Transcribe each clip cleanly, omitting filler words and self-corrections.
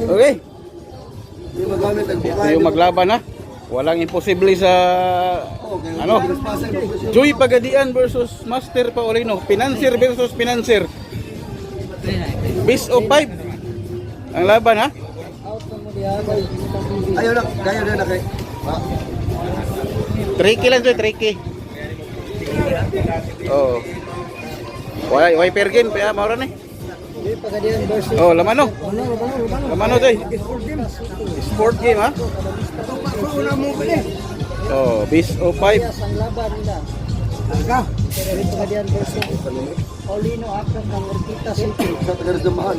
Okay. Ito yung maglaban ha. Walang imposible sa ano. Joy Pagadian versus Master Paulino. Financier versus Financier. Best of 5 ang laban ha. Ayaw na kay. Tricky lang to, tricky. Oh. Why per game pa maura ni. Oh, laman no. Laman no day. Sport game ha. Oh, best of 5. Ang laban nila. Joy Pagadian versus Paulino Akron ng Orquita City. Sa taga ng mahal.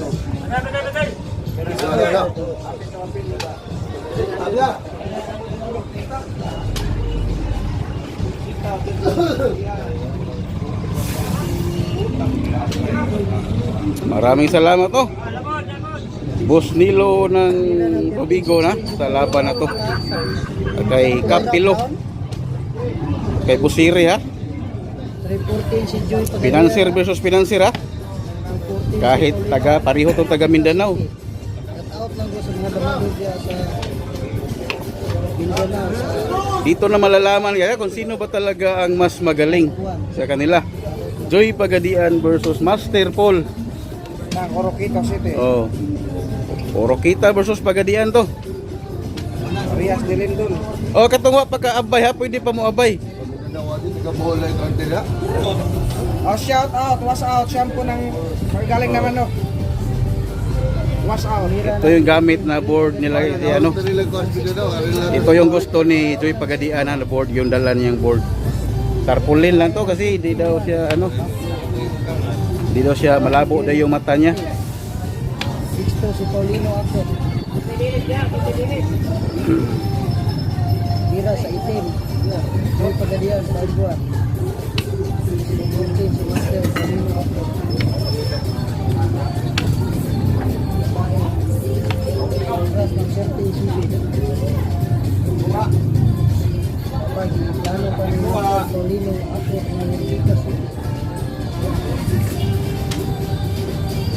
Maraming salamat to. Boss Nilo ng Robigo na sa laban na to. Kay Kapilo. Kay Busiri ha. 314 si Joy Pagadian. Financier versus Financier ha. Kahit taga pareho tong taga Mindanao. Cut out lang ko sa mga damado diya sa Mindanao. Dito na malalaman kaya kung sino ba talaga ang mas magaling sa kanila. Joy Pagadian versus Master Paul ng Orquita City. Oh. Orquita versus Pagadian to. Rias de Lindol. Oh, katungwa pagka-abay ha, pwede pa mo abay. Oh, shout out, was out, shampoo ng galing naman no. Was out. Ito yung gamit na board nila ano. Ito yung gusto ni Joy Pagadian na board, yung dala niyang board. Tarpaulin lang to kasi di daw siya ano. Di daw siya malabo daw yung mata niya. 6 si Paulino Akron. Tira sa itim. Joy Pagadian sa Albuan. 14 si Master Paulino Akron. Oras ng 30 sulit. Plano pa ni Master Paulino Akron ng Orquita City.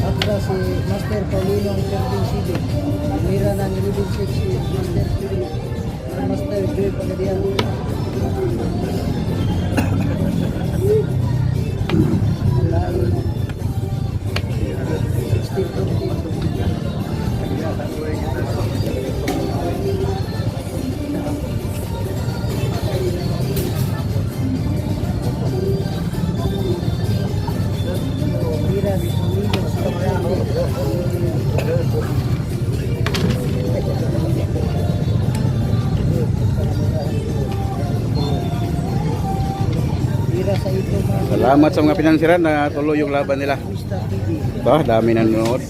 Akra si Master Paulino ang 13 seed. Mira ng 11 seed si Master Paulino. Master Joy Pagadian. Lain. 16-14. Salamat sa mga pinansiran na tuloy yung laban nila. Ito, dami nanonood.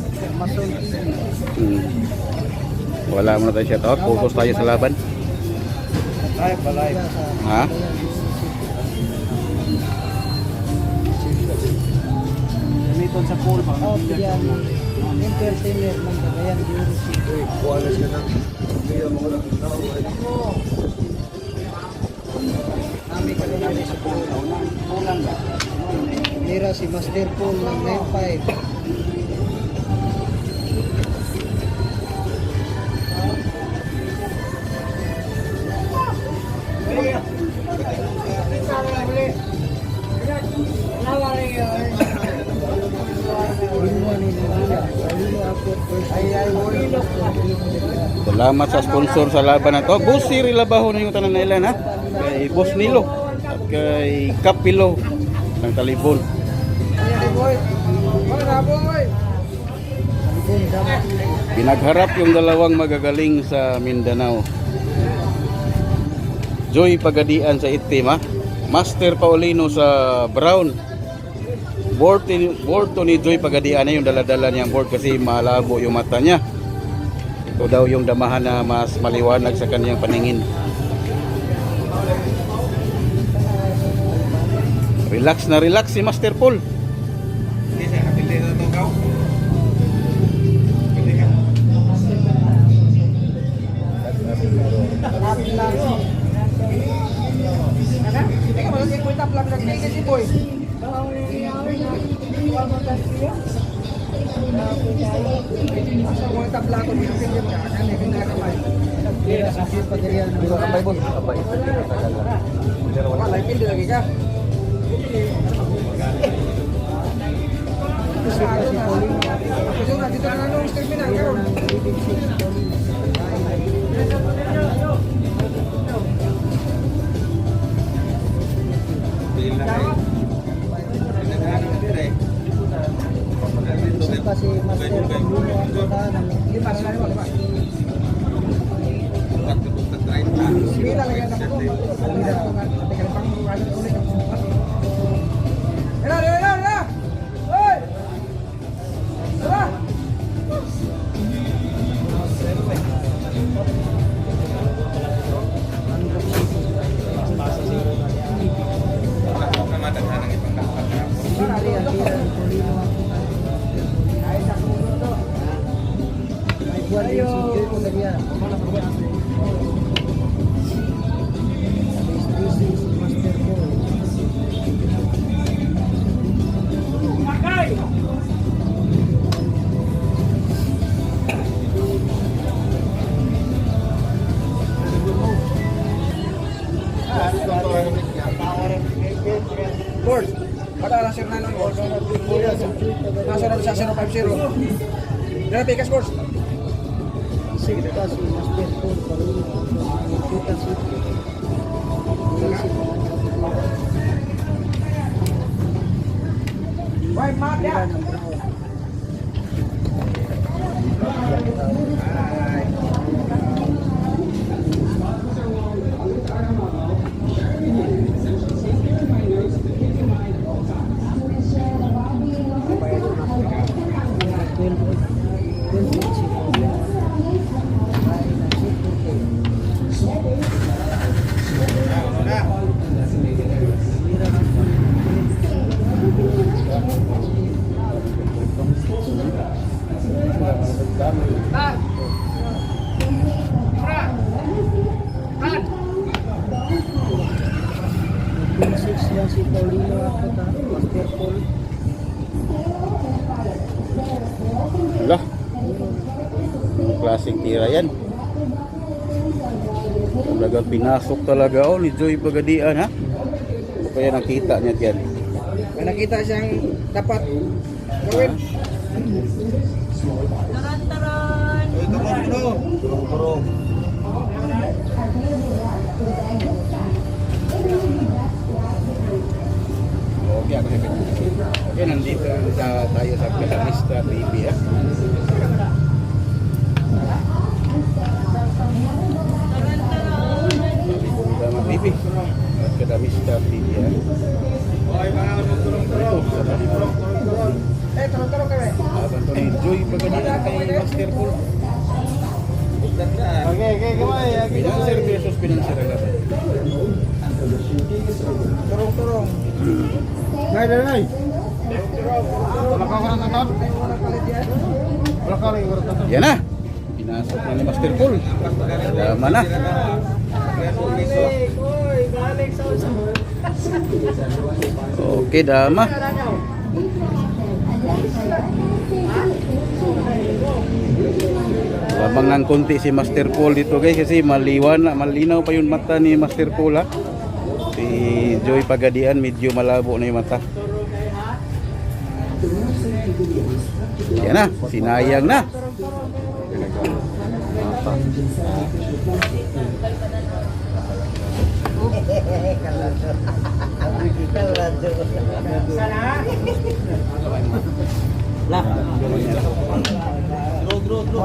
Wala muna tayo shoutout. Focus tayo sa laban. Ha? Gamiton sa pool ba? Oh, yan. Entertainer ng Cagayan de Oro City. Kuwalas ka na. Kami kalunari sa pool. Pulang ba? Mira si Master Paul ng 9-5. Salamat sa sponsor sa laban na to. Busiri Labaho na yung tanan na ilan ha. Kay Boss Nilo at kay Kapilo ng Talibon. Pinagharap yung dalawang magagaling sa Mindanao. Joy Pagadian sa itim ha. Master Paulino sa brown. Board to ni Joy Pagadian na yung daladala niyang board kasi malabo yung mata niya. Ito daw yung damahan na mas maliwanag sa kaniyang paningin. Relax na relax si Master Paul. Mga tabla ko dito pindim ka, kami kinakamay. Kaya sa pagkariyan. Hindi ko kamay boss. Kamay. Wala, hindi lagi ka. Kasi Paulino. Kasi nga, dito na nung terminal karon. Kasi Master Paulino ang kota ng lima. Bila lagi anak ko. Bila ko nga. Teka lang pang ulit. Ela! Hoy! Tara! Board, padala sir na ng board. Nasa sa 050. Dala pikas board. Sige kasi Master Paul Paulino. Kita si Why mata? Yan si Paulino at Master Paul. Wala. Klaseng tira yan. Talaga pinasok talaga ni Joy Pagadian ha. Ano kaya nakita niya diyan? May nakita siyang dapat gawin. Turong-turong. Okay, ako sa okay, nandito tayo sa Kadamista TV ha. Kadamista TV at Kadamista TV ha. Ito, sa Kadamista. Turong-turong kami. Asan to ni Joy Pagadian kay Master Paul. Okay, gamay. Pinanser versus pinanser ang laban. Turong-turong. Nay. Wala ka ko ng taon? Wala palit yan. Wala ka rin ko ng Yan na. Pinasok na ni Master Paul. Dama na. Okay, dama. Labang ng konti si Master Paul dito guys kasi malinaw pa yung mata ni Master Paul ha. Si Joy Pagadian medyo malabo na yung mata. Yan na, sinayang na.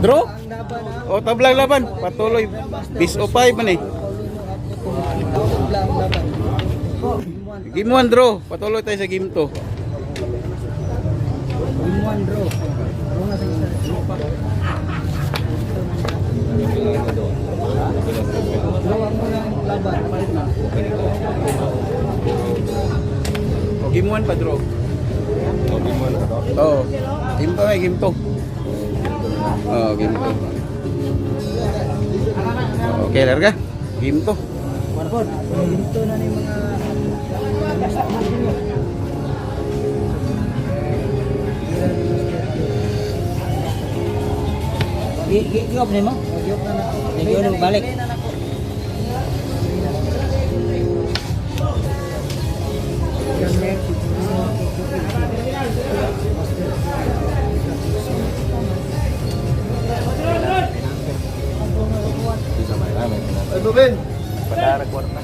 Draw? O tablang laban, patuloy. Bis o 5 man eh. Game 1 draw, patuloy tayo sa game 2. Game 1 draw. Draw na sa isa. Draw ang unang laban. O game 1 pa draw. Oo. Game 2 game 2. Oh, game 2. Okay, larga. Game 2. Marcon, dito na ni mga Giyop na mo? Giyop na na. Giyop na balik. Ay, Ruben. Padarag warna.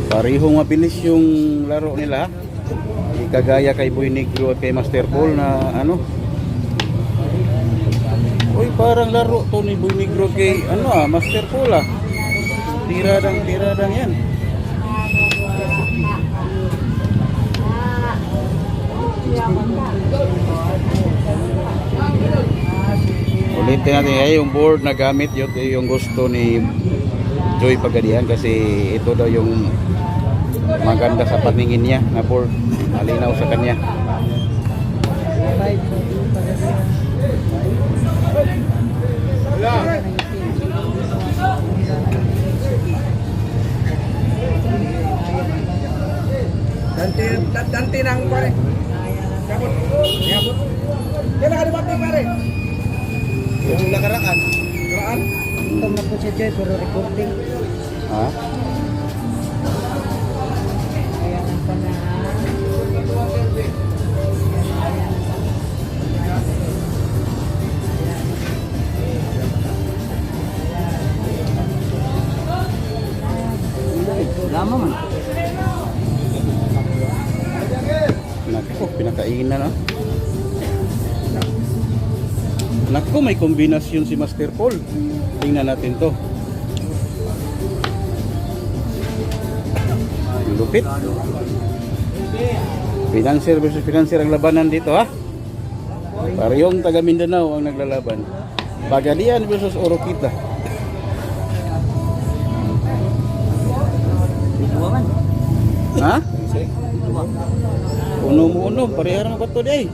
Parehong mabilis yung laro nila. Hindi kagaya kay Boy Negro at kay Master Paul na ano. Uy, parang laro to ni Boy Negro kay Master Paul ah. Tiradang yan. Ulitin natin yung board na gamit yun yung gusto ni Joy Pagadian kasi ito daw yung maganda sa paningin niya na board, malinaw sa kanya. Dante nang pare. Kapot. Kapot. Kaya nakalimutan pare. Yung nakaraan. Nakaraan? Ito na po si Joy, pero recording. Ha? Kaya nang panahal. Lama man. Naku, pinakainan na. Naku, may kombinasyon si Master Paul. Tingnan natin to. Lupit. Financier versus financier ang labanan dito ha. Parehong taga Mindanao ang naglalaban. Pagadian versus Oroquita. Dua man. Ha? Dua. Uno, parehara na ba ito di?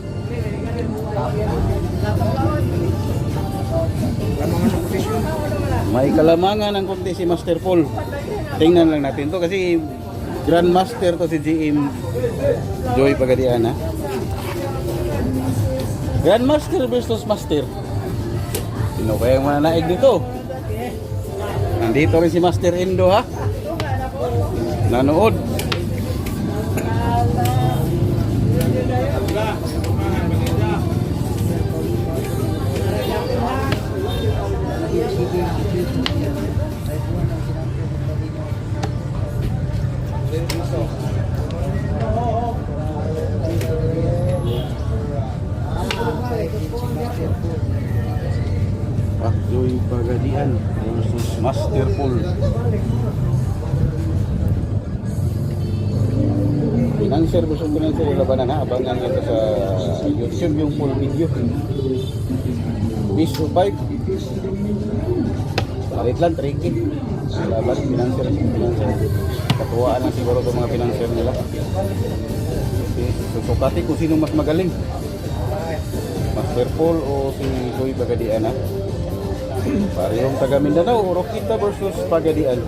May kalamangan ang konti si Master Paul. Tingnan lang natin to kasi Grandmaster to si GM Joy Pagadian ha. Grandmaster versus Master. Sino kaya ang mananaig dito? Nandito rin si Master Endo ha. Nanood. Joy Pagadian versus Master Paul. Financer versus financer yung labanan ha. Abangan nyo sa YouTube yung full video. Piso 5. Palit lang, tricky. Laban, financer. Katuwaan lang siguro itong mga financer nila. Susukati kung sino mas magaling. Master Paul o si Joy Pagadian ha. Parehong taga Mindanao, Oroquita versus Pagadian.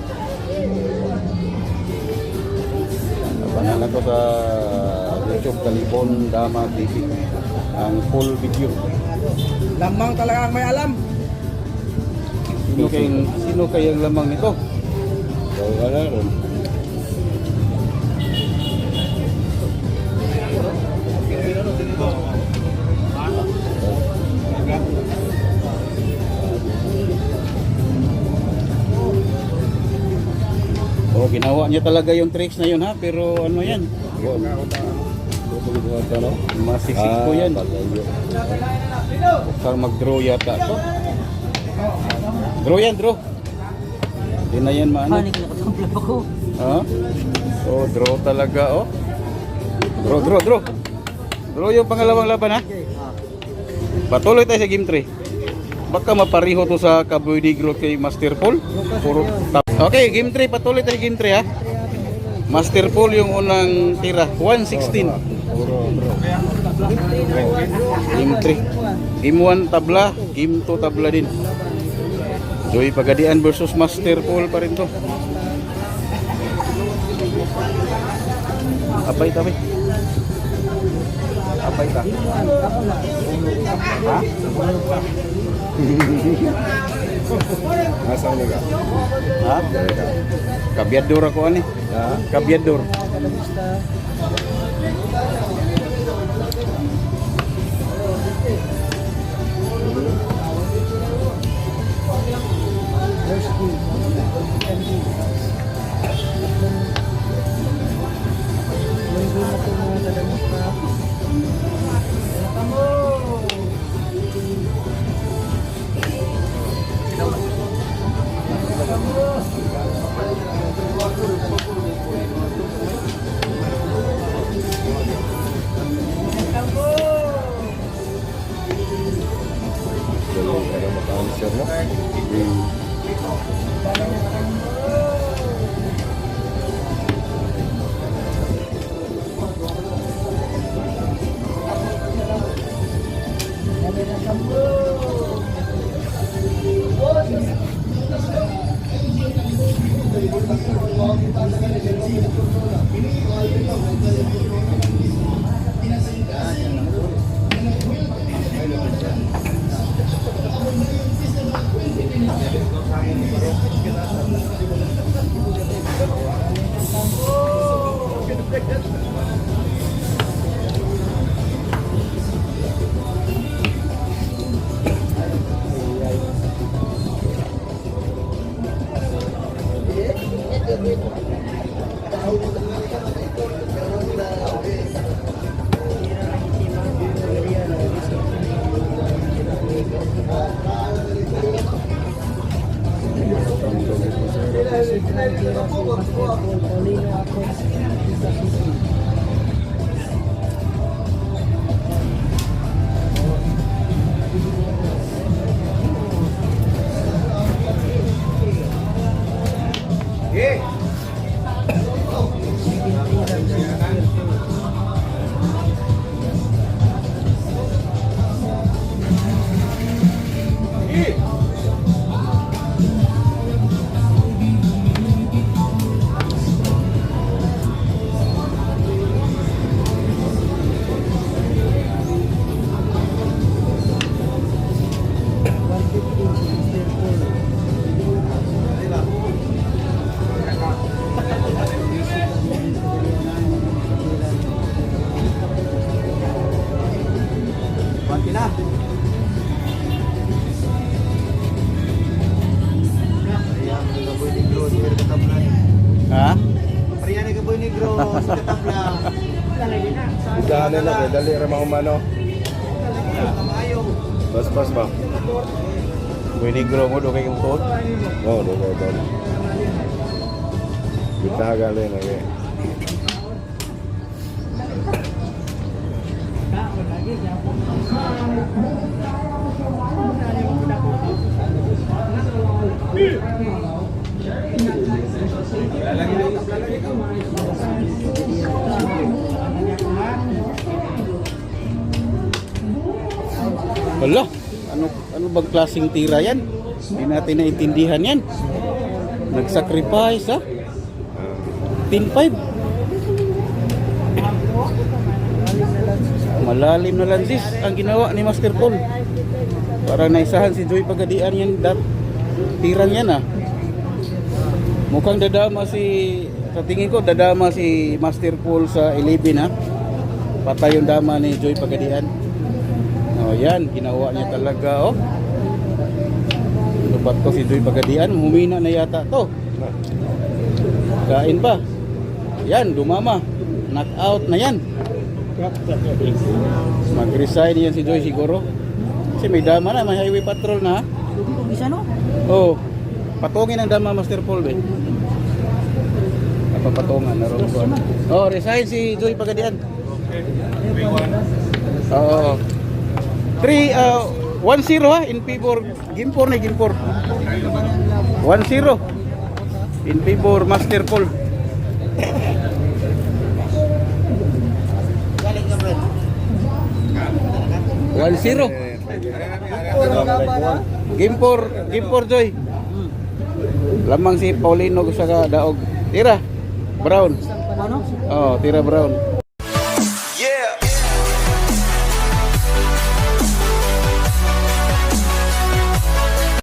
Abangan na to sa YouTube Kalibon Dama TV. Ang full video. Lamang talaga ang may alam. Sino kayang lamang nito? Wala rin. Oh, ginawa niya talaga yung tricks na yun ha, pero ano yan? Masisik ko yan. Huwag mag-draw yata to. Draw yan, draw. Hindi na yan maano. Panik na katong ako. Ha? Oh, draw talaga oh. Draw. Draw yung pangalawang laban ha. Patuloy tayo sa game 3. Baka mapariho to sa Cowboy Negro kay Master Paul. Okay, game 3. Patuloy tayo sa game 3 ha. Master Paul yung unang tira. 116. Game 3. Game 1 tabla. Game 2 tabla din. Joy Pagadian versus Master Paul pa rin to. Abay. Abay ka. Ha? Asa ni ka? Ha? Kabyador ako ani. Ha? Kabyador. Dali para maka-answer no. Ha? Dali na kay dali ra maumano. Bas ba? Boy Negro mo do kay yung tuod. Oh, do kay dali. Kita gali na kay. Hala, ano bang klaseng tira yan? Hindi natin naintindihan yan. Nag-sacrifice ha? 10-5. Malalim na lansis ang ginawa ni Master Paul. Para naisahan si Joy Pagadian yan. Tirang yan ha. Mukhang dadama sa tingin ko dadama si Master Paul sa 11 ha. Patay yung dama ni Joy Pagadian. Oh, yan, ginawa niya talaga, oh. Lupat ko si Joy Pagadian, humina na yata to. Kain pa. Yan, dumama. Knock out na yan. Mag-resign yan si Joy siguro. Kasi may dama na, may highway patrol na. Bisa no? Oh, patungin ang dama Master Paul, eh. Napapatungan na ron. Oh, resign si Joy Pagadian. Oo. 1-0 ha, in favor. Gimpor na, Gimpor. 1-0. In favor, Master Paul. One zero. Gimpor Joy. Lamang si Paulino sa daog. Tira. Brown. Ano? Oh, tira Brown.